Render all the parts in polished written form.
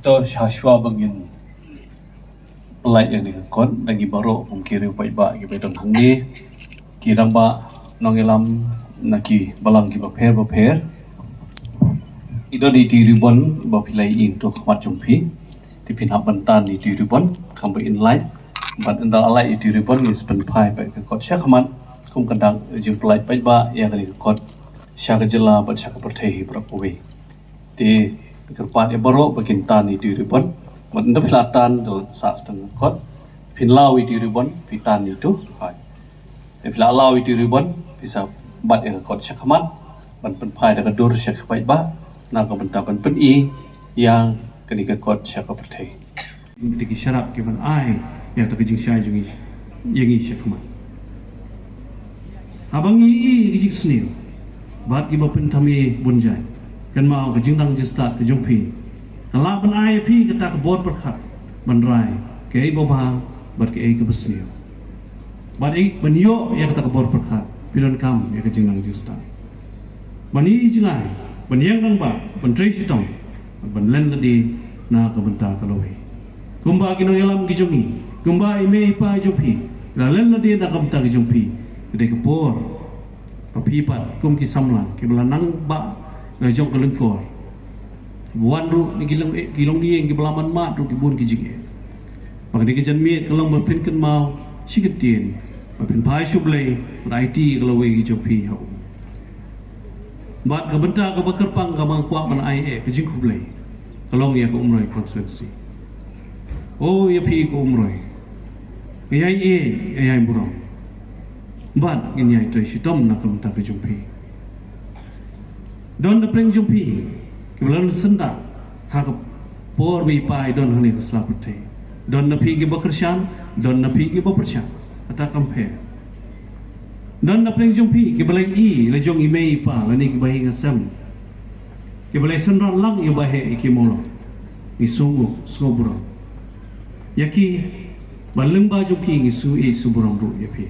Dr. Shashwa Bangin pelai yang dikon lagi baru mungkin rupai ba ki beton hangdi kirang ba nongelam naki balang ki baper ido di diribon ba pilai in to khmat jumpi ti pinap bantan di diribon kambe in line ban endal alai di diribon is pen pai ba ka syak khmat kum kadang jing pelai pai ba ya kali kot syak jela ba syak perthei prapowe ti kerpat baru bakin tan di diribon Manda pelatan do saat setengah kot, pinlau itu ribon, pitan itu, hai. Pinlau itu ribon, bisa bat yang kot syakmat, ban penpai dengan dur syak baik ba, nak bentapan peni yang kenika kot syak pertai. Ini syarat keman ai yang tak kejing syai jungi, yang syakmat. Abang ini kejing senil, bat kiba pentami bunjai, kan mau kejing dang jesta kejumpi. Kalau ban ai pi kita ke bor perkhat ban rai ke ai boba bat ke ai ke besnio ban ai ban yo ya kita ke bor perkhat pilon kam ya ke jingang justa ban i jingai ban yang nang ba ban trei sitong ban len di na ke benta ke lowe kumba kino yalam ki jongi kumba i me pa jopi la len di na ke benta ke jompi ke ke bor papi pat kum ki samla ke belanang ba na jong ke lengkor buan ru ni kilong dia yang belaman mat ru kibun kijing maka di kejan miet kalau berpin kan mau siketin berpin pai sublei IT kalau we jopi hau bat ke benta ke bekerpang ke mangkuak man ai kijing kublei kalau ya ke umroi konstitusi oh ya pi ke umroi ai burong bat ini ai trai sitom nak benta ke jumpi don the pring jumpi Kemudian senda hak por bi pai don hani keselapute don napi ki bekersian don napi ki bepersian ata compare don napi jumpi ki balai i le jong imei pa lani ki bahi ngasam ki balai senran lang i bahe ki molo ni sungu skobro yaki baleng ba jumpi ni su i suburang ru yapi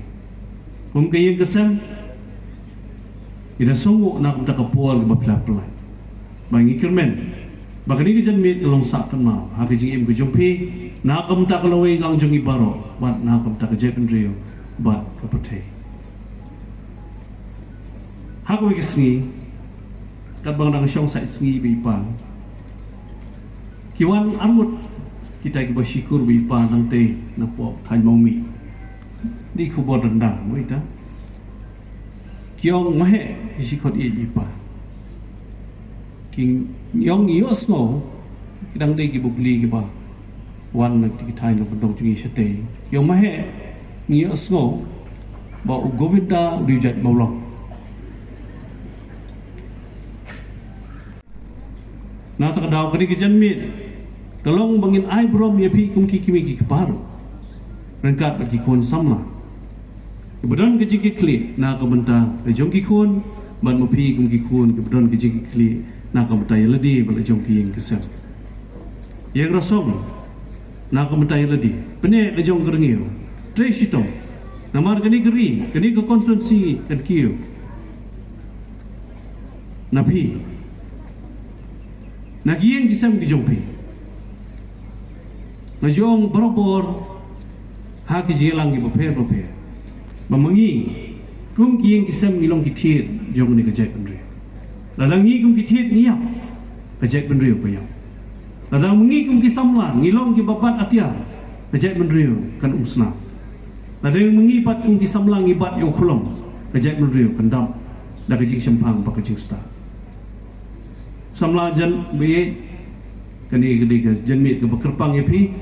kum ke yang kesam ida sungu nak ta kapor ki bapla bangi kirmen bagani ke janmit long sak kan mau ha ke jing im ke jumpi na kam ta kalau we lang jongi baro bat na kam ta ke jepen rio bat ke pate ha ko ke sngi kat bang dang syong sai sngi bi pa kiwan amut kita ke bersyukur bi pa nang te na po than mau mi di khu bo danda mo ita kiong mahe sikot i pa king yong yos mo kidang de ki bubli ki ba wan nak ti thai no pendong chung sete yong ma he yos mo ba u govinda u dijat maulo na ta daw kadi ki janmit tolong bangin ai brom ya pi kum ki kimi ki paru rengkat ki kon samla kebetulan ke jiki kli na ka benta jong ki kon ban mo pi kum ki kon kebetulan ke jiki kli nak kementai ledi balik jongki yang kesal. Yang rasong nak kementai ledi. Penek le jong kerengiu. Tres itu. Namar kini geri, kini ke konstitusi kan kiu. Nabi. Nak yang kisam ki jongpi. Najong berobor hak jelang ki beper. Memengi kum ki yang kisam ngilong ki tiet jong ni kejai pendri. Lalang ngi kum kithit niap kajek benriu payau lalang ngi kum kisamla ngilong ki babat atiar kajek benriu kan usna lalang mengi pat kum kisamla ngibat yo khulong kajek benriu kan dam da kajing sempang pa kajing sta samla jan be kani gede ke janmit ke bekerpang yapi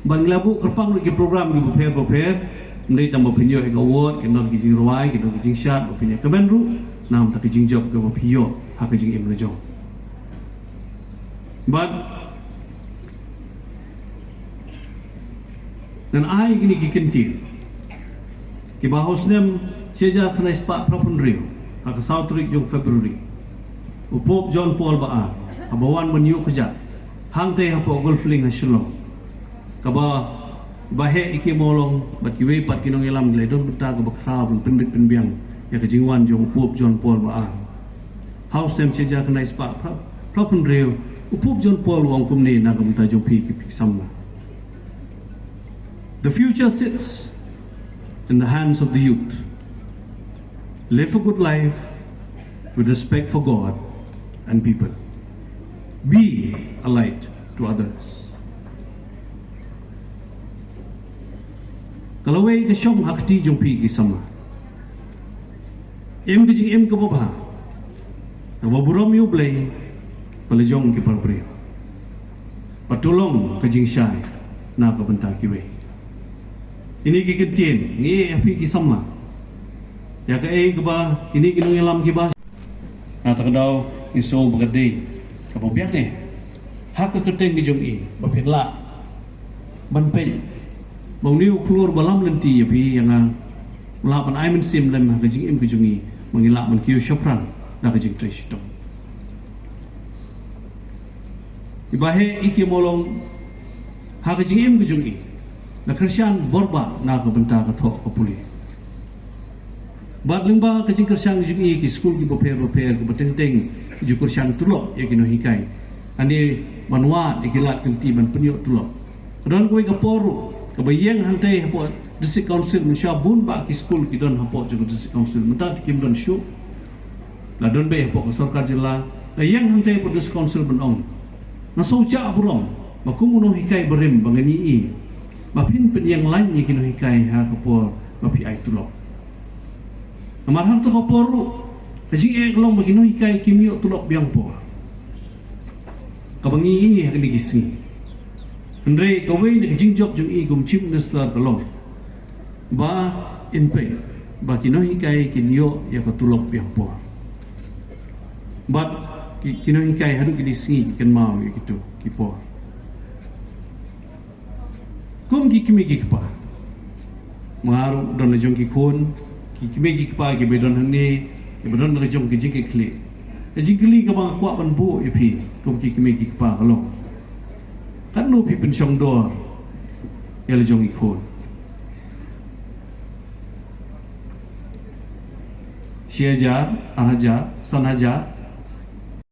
banglabu kerpang ki program ki beper ndai tambah pinyo ke award ke non ki jing rawai ke non ki jing shat opini ke benru nam tak jing job ke pio ha ke jing im lejo but dan ai gini ki kenti ki bahosnem seja kena spa propon rio ha ke south week jong february upop John Paul ba abawan menyu kejat hang te ha po golfling ha shlo kaba bahe iki molong bat ki we pat kinong elam le don ta ke bakra penbit penbiang ya kejingwan jong pup John Paul ba house sem seja kena spa propon rio upup jon pol wong kumni na kumta jompi ki samla. The future sits in the hands of the youth. Live a good life with respect for God and people. Be a light to others. Kalau wei ke syom hakti jompi ki sama. Em ke jing em ke baba. Na burom yu blai pelejong ki parpri. Patulong ke jing syai na ke benta ki wei. Ini ki ketien ngi api ki sama. Ya ke ke ba ini ki nung lam ki ba. Na takdau iso bagade. Kapo biak ni. Hak ke keteng ki jong i ba la. Ban pen. Bang niu keluar balam lenti api yang lapan ai men sim lem ke jing em ke jong i mengilak men kiu syopran na ke jing tresh to. Ibahe iki molong hak ke jing em ke jong i. Na Kristian borba na ke benta ke thok ke puli. Bat lengba ke jing Kristian jing i ki skul ki boper ke beteng-teng ju Kristian tulok ya kino hikai. Andi manwa ikilat kenti ban peniok tulok. Dan kowe ke poru ke bayeng hantai hapo district council mensyabun ba ki skul ki don hapo ju district council menta kim don syu. La don be hapo ke sarkar jilla. La yang hantai hapo district council benong. Na soja burong makumuno hikai berim bangani i. Mapin pen yang lain yang kino hikai ha kapor mapi ai tulok. Amarham tu kapor jing ek long magino hikai kimio tulok biang po. Kabangi ini akan digisi. Andre kawai ni jing job jung i kum chief minister kalong. Ba inpe ba kino hikai kinyo ya ka tulok biang po. But kino hikai hadu digisi kan mau gitu kipo. Kum ki kimi ki kpa maru don jong ki khon ki kimi ki kpa ki bedon hni ki bedon na jong ki jing ki kli jing kli ka bang kwa ban bu epi kum ki kimi ki kpa kalo kan no pi pen chong dor ya le jong ki khon Syajar, Araja, Sanaja